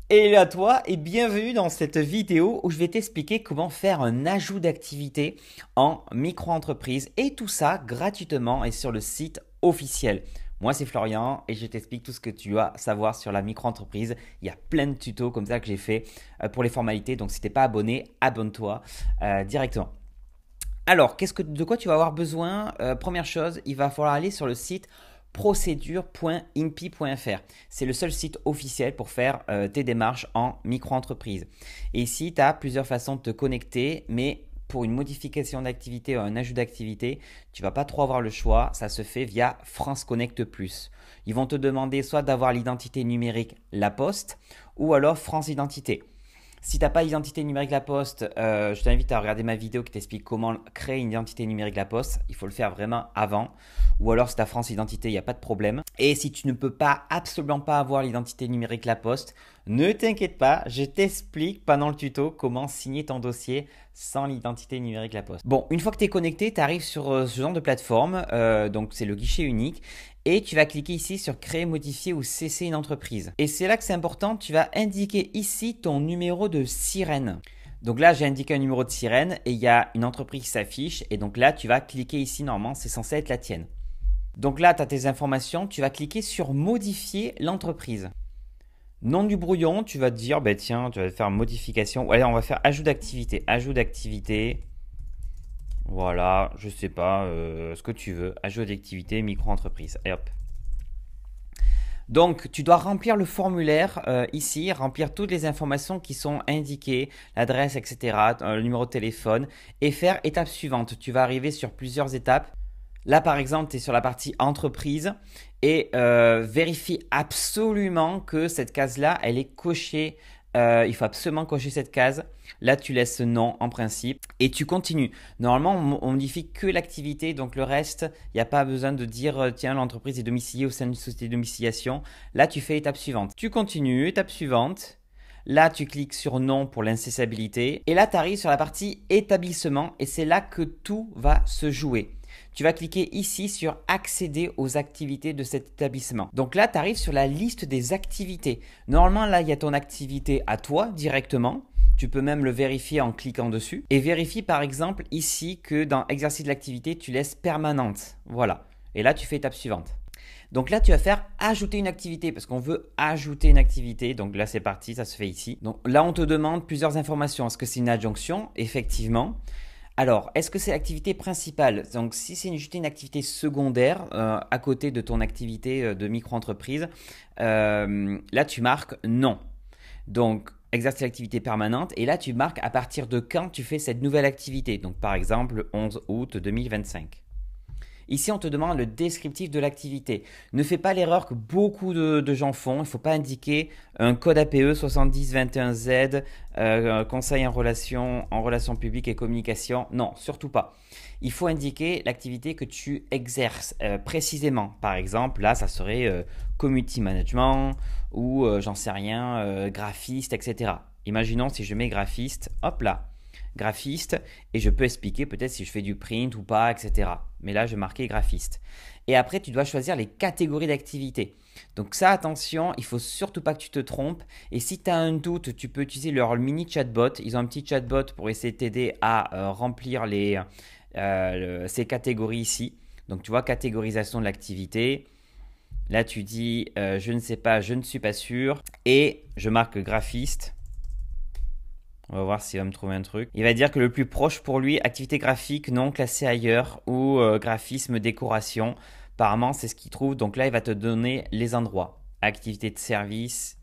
Hello à toi et bienvenue dans cette vidéo où je vais t'expliquer comment faire un ajout d'activité en micro-entreprise et tout ça gratuitement et sur le site officiel. Moi c'est Florian et je t'explique tout ce que tu dois savoir sur la micro-entreprise. Il y a plein de tutos comme ça que j'ai fait pour les formalités, donc si t'es pas abonné, abonne-toi directement. Alors, de quoi tu vas avoir besoin? Première chose, il va falloir aller sur le site procédure.inpi.fr. C'est le seul site officiel pour faire tes démarches en micro-entreprise. Et ici, tu as plusieurs façons de te connecter, mais pour une modification d'activité ou un ajout d'activité, tu vas pas trop avoir le choix. Ça se fait via France Connect Plus. Ils vont te demander soit d'avoir l'identité numérique La Poste ou alors France Identité. Si tu n'as pas d'identité numérique La Poste, je t'invite à regarder ma vidéo qui t'explique comment créer une identité numérique La Poste. Il faut le faire vraiment avant. Ou alors si tu as France Identité, il n'y a pas de problème. Et si tu ne peux pas absolument pas avoir l'identité numérique La Poste, ne t'inquiète pas, je t'explique pendant le tuto comment signer ton dossier sans l'identité numérique La Poste. Bon, une fois que tu es connecté, tu arrives sur ce genre de plateforme, donc c'est le guichet unique. Et tu vas cliquer ici sur créer, modifier ou cesser une entreprise. Et c'est là que c'est important, tu vas indiquer ici ton numéro de sirène. Donc là, j'ai indiqué un numéro de sirène et il y a une entreprise qui s'affiche. Et donc là, tu vas cliquer ici, normalement, c'est censé être la tienne. Donc là, tu as tes informations, tu vas cliquer sur modifier l'entreprise. Nom du brouillon, tu vas te dire, bah tiens, tu vas faire modification. Allez, on va faire ajout d'activité. Ajout d'activité. Voilà, je sais pas, ce que tu veux. Ajout d'activité, micro-entreprise. Et hop. Donc, tu dois remplir le formulaire ici, remplir toutes les informations qui sont indiquées, l'adresse, etc., le numéro de téléphone, et faire étape suivante. Tu vas arriver sur plusieurs étapes. Là, par exemple, tu es sur la partie entreprise et vérifie absolument que cette case-là, elle est cochée. Il faut absolument cocher cette case. Là, tu laisses non en principe et tu continues. Normalement, on modifie que l'activité, donc le reste, il n'y a pas besoin de dire tiens, l'entreprise est domiciliée au sein d'une société de domiciliation. Là, tu fais étape suivante. Tu continues, étape suivante. Là, tu cliques sur non pour l'incessabilité. Et là, tu arrives sur la partie établissement et c'est là que tout va se jouer. Tu vas cliquer ici sur accéder aux activités de cet établissement. Donc là, tu arrives sur la liste des activités. Normalement, là, il y a ton activité à toi directement. Tu peux même le vérifier en cliquant dessus. Et vérifie par exemple ici que dans exercice de l'activité, tu laisses permanente. Voilà. Et là, tu fais étape suivante. Donc là, tu vas faire ajouter une activité parce qu'on veut ajouter une activité. Donc là, c'est parti, ça se fait ici. Donc là, on te demande plusieurs informations. Est-ce que c'est une adjonction? Effectivement. Alors, est-ce que c'est l'activité principale? Donc, si c'est juste une activité secondaire à côté de ton activité de micro-entreprise, là, tu marques non. Donc, exercer l'activité permanente. Et là, tu marques à partir de quand tu fais cette nouvelle activité. Donc, par exemple, le 11 août 2025. Ici, on te demande le descriptif de l'activité. Ne fais pas l'erreur que beaucoup de gens font. Il ne faut pas indiquer un code APE 7021Z, conseil en relations publiques et communication. Non, surtout pas. Il faut indiquer l'activité que tu exerces précisément. Par exemple, là, ça serait community management ou j'en sais rien, graphiste, etc. Imaginons si je mets graphiste, hop là. Graphiste et je peux expliquer peut-être si je fais du print ou pas, etc. Mais là, je vais marquer graphiste. Et après, tu dois choisir les catégories d'activité. Donc ça, attention, il faut surtout pas que tu te trompes. Et si tu as un doute, tu peux utiliser leur mini chatbot. Ils ont un petit chatbot pour essayer de t'aider à remplir ces catégories ici. Donc tu vois, catégorisation de l'activité. Là, tu dis je ne sais pas, je ne suis pas sûr. Et je marque graphiste. On va voir s'il va me trouver un truc. Il va dire que le plus proche pour lui, activité graphique non classée ailleurs ou graphisme décoration. Apparemment, c'est ce qu'il trouve. Donc là, il va te donner les endroits. Activité de service.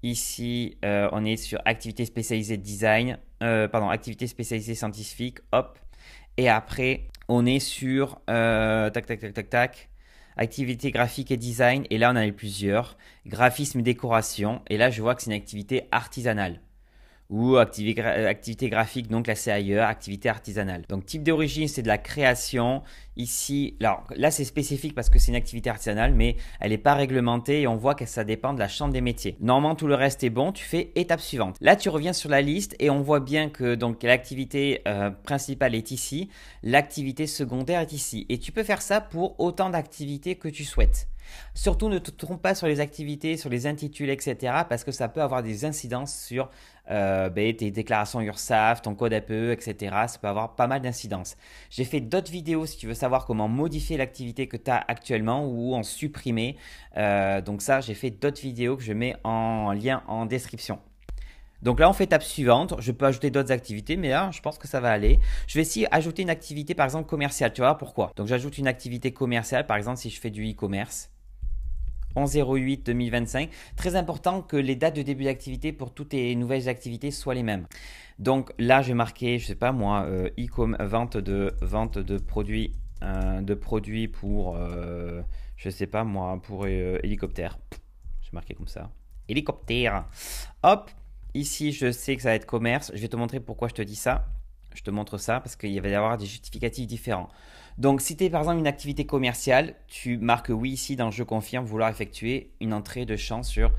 Ici, on est sur activité spécialisée design. Activité spécialisée scientifique. Hop. Et après, on est sur activité graphique et design. Et là, on en a plusieurs. Graphisme décoration. Et là, je vois que c'est une activité artisanale. Ou activité graphique non classée ailleurs, activité artisanale. Donc type d'origine, c'est de la création. Ici, alors là c'est spécifique parce que c'est une activité artisanale, mais elle n'est pas réglementée et on voit que ça dépend de la chambre des métiers. Normalement tout le reste est bon, tu fais étape suivante. Là tu reviens sur la liste et on voit bien que donc l'activité principale est ici, l'activité secondaire est ici. Et tu peux faire ça pour autant d'activités que tu souhaites. Surtout, ne te trompe pas sur les activités, sur les intitulés, etc. parce que ça peut avoir des incidences sur tes déclarations URSSAF, ton code APE, etc. Ça peut avoir pas mal d'incidences. J'ai fait d'autres vidéos si tu veux savoir comment modifier l'activité que tu as actuellement ou en supprimer. Donc ça, j'ai fait d'autres vidéos que je mets en lien en description. Donc là, on fait étape suivante. Je peux ajouter d'autres activités, mais là, je pense que ça va aller. Je vais aussi ajouter une activité, par exemple, commerciale. Tu vas voir pourquoi. Donc, j'ajoute une activité commerciale, par exemple, si je fais du e-commerce. 11/08/2025. Très important que les dates de début d'activité pour toutes les nouvelles activités soient les mêmes. Donc là, je vais marquer, je sais pas moi, vente de produits pour, je sais pas moi, pour hélicoptère. Je vais marquer comme ça. Hélicoptère. Hop. Ici, je sais que ça va être commerce. Je vais te montrer pourquoi je te dis ça. Je te montre ça parce qu'il va y avoir des justificatifs différents. Donc, si tu es par exemple une activité commerciale, tu marques oui ici dans je confirme vouloir effectuer une entrée de champ sur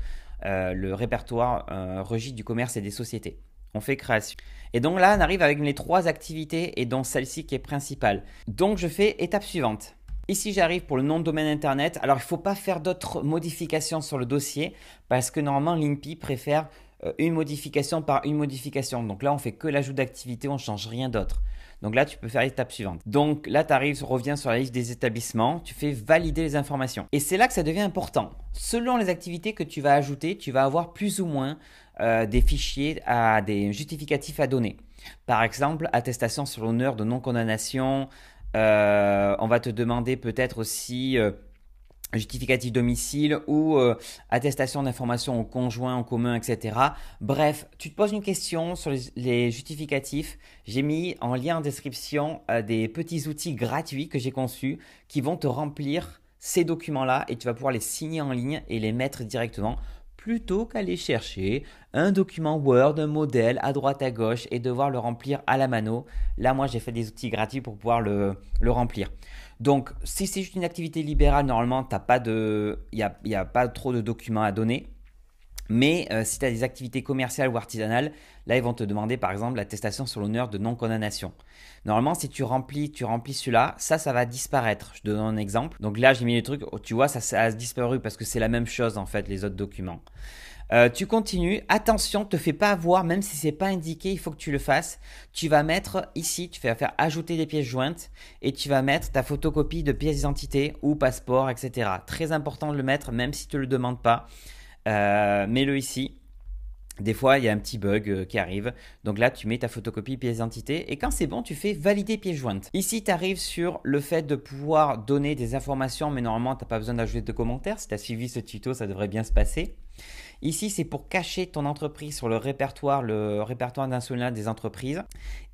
le répertoire registre du commerce et des sociétés. On fait création. Et donc là, on arrive avec les 3 activités et dont celle-ci qui est principale. Donc, je fais étape suivante. Ici, j'arrive pour le nom de domaine internet. Alors, il ne faut pas faire d'autres modifications sur le dossier parce que normalement, l'INPI préfère une modification par une modification. Donc là, on fait que l'ajout d'activité, on ne change rien d'autre. Donc là, tu peux faire l'étape suivante. Donc là, tu arrives, reviens sur la liste des établissements, tu fais valider les informations. Et c'est là que ça devient important. Selon les activités que tu vas ajouter, tu vas avoir plus ou moins des fichiers, des justificatifs à donner. Par exemple, attestation sur l'honneur de non-condamnation. On va te demander peut-être aussi justificatif domicile ou attestation d'information au conjoint, en commun, etc. Bref, tu te poses une question sur les justificatifs. J'ai mis en lien en description des petits outils gratuits que j'ai conçus qui vont te remplir ces documents-là et tu vas pouvoir les signer en ligne et les mettre directement plutôt qu'aller chercher un document Word, un modèle à droite à gauche et devoir le remplir à la mano. Là, moi, j'ai fait des outils gratuits pour pouvoir le remplir. Donc, si c'est juste une activité libérale, normalement, il n'y a pas trop de documents à donner. Mais si tu as des activités commerciales ou artisanales, là, ils vont te demander par exemple l'attestation sur l'honneur de non-condamnation. Normalement, si tu remplis celui-là, ça va disparaître. Je te donne un exemple. Donc là, j'ai mis les trucs, tu vois, ça a disparu parce que c'est la même chose en fait, les autres documents. Tu continues. Attention, te fais pas avoir, même si c'est pas indiqué, il faut que tu le fasses. Tu vas mettre ici, tu vas faire ajouter des pièces jointes et tu vas mettre ta photocopie de pièce d'identité ou passeport, etc. Très important de le mettre, même si tu ne le demandes pas. Mets-le ici. Des fois, il y a un petit bug qui arrive. Donc là, tu mets ta photocopie pièce d'identité et quand c'est bon, tu fais valider pièce jointe. Ici, tu arrives sur le fait de pouvoir donner des informations, mais normalement, tu n'as pas besoin d'ajouter de commentaires. Si tu as suivi ce tuto, ça devrait bien se passer. Ici, c'est pour cacher ton entreprise sur le répertoire national des entreprises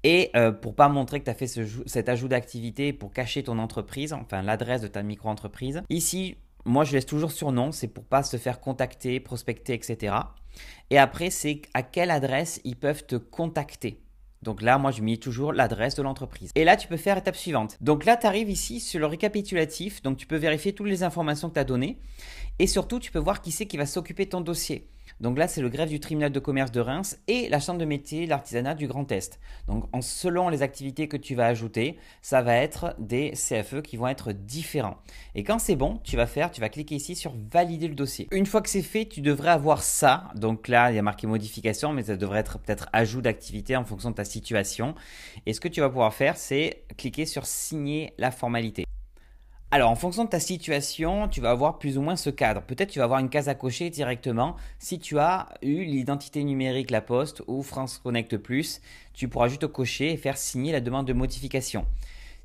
et pour pas montrer que tu as fait cet ajout d'activité pour cacher ton entreprise, enfin l'adresse de ta micro-entreprise. Ici, moi, je laisse toujours sur nom, c'est pour pas se faire contacter, prospecter, etc. Et après, c'est à quelle adresse ils peuvent te contacter. Donc là, moi, je mets toujours l'adresse de l'entreprise. Et là, tu peux faire étape suivante. Donc là, tu arrives ici sur le récapitulatif. Donc, tu peux vérifier toutes les informations que tu as données. Et surtout, tu peux voir qui c'est qui va s'occuper de ton dossier. Donc là, c'est le greffe du tribunal de commerce de Reims et la chambre de métier et l'artisanat du Grand Est. Donc, selon les activités que tu vas ajouter, ça va être des CFE qui vont être différents. Et quand c'est bon, tu vas cliquer ici sur valider le dossier. Une fois que c'est fait, tu devrais avoir ça. Donc là, il y a marqué modification, mais ça devrait être peut-être ajout d'activité en fonction de ta situation. Et ce que tu vas pouvoir faire, c'est cliquer sur signer la formalité. Alors, en fonction de ta situation, tu vas avoir plus ou moins ce cadre. Peut-être tu vas avoir une case à cocher directement. Si tu as eu l'identité numérique La Poste ou France Connect Plus, tu pourras juste cocher et faire signer la demande de modification.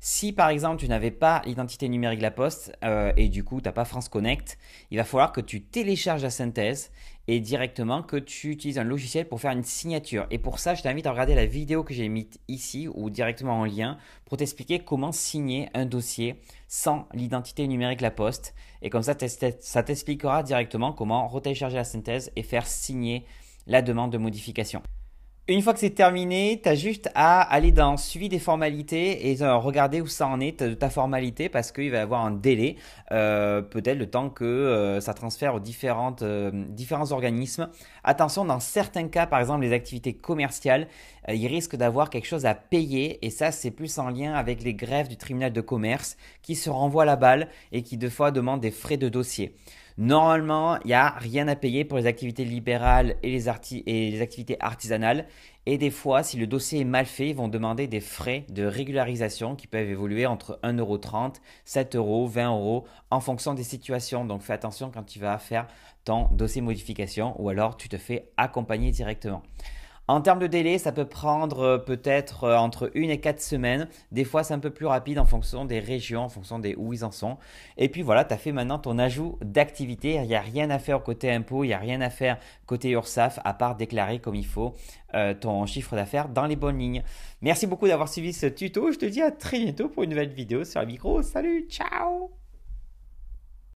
Si par exemple tu n'avais pas l'identité numérique La Poste et du coup tu n'as pas France Connect, il va falloir que tu télécharges la synthèse et directement que tu utilises un logiciel pour faire une signature. Et pour ça, je t'invite à regarder la vidéo que j'ai mise ici ou directement en lien pour t'expliquer comment signer un dossier sans l'identité numérique La Poste. Et comme ça t'expliquera directement comment retélécharger la synthèse et faire signer la demande de modification. Une fois que c'est terminé, tu as juste à aller dans suivi des formalités et regarder où ça en est de ta formalité parce qu'il va y avoir un délai, peut-être le temps que ça transfère aux différents organismes. Attention, dans certains cas, par exemple les activités commerciales, ils risquent d'avoir quelque chose à payer et ça c'est plus en lien avec les greffes du tribunal de commerce qui se renvoient la balle et qui deux fois demandent des frais de dossier. Normalement, il n'y a rien à payer pour les activités libérales et les activités artisanales. Et des fois, si le dossier est mal fait, ils vont demander des frais de régularisation qui peuvent évoluer entre 1,30 €, 7 euros, 20 euros en fonction des situations. Donc fais attention quand tu vas faire ton dossier modification ou alors tu te fais accompagner directement. En termes de délai, ça peut prendre peut-être entre 1 et 4 semaines. Des fois, c'est un peu plus rapide en fonction des régions, en fonction des où ils en sont. Et puis voilà, tu as fait maintenant ton ajout d'activité. Il n'y a rien à faire côté impôt, il n'y a rien à faire côté URSSAF à part déclarer comme il faut ton chiffre d'affaires dans les bonnes lignes. Merci beaucoup d'avoir suivi ce tuto. Je te dis à très bientôt pour une nouvelle vidéo sur la micro. Salut, ciao!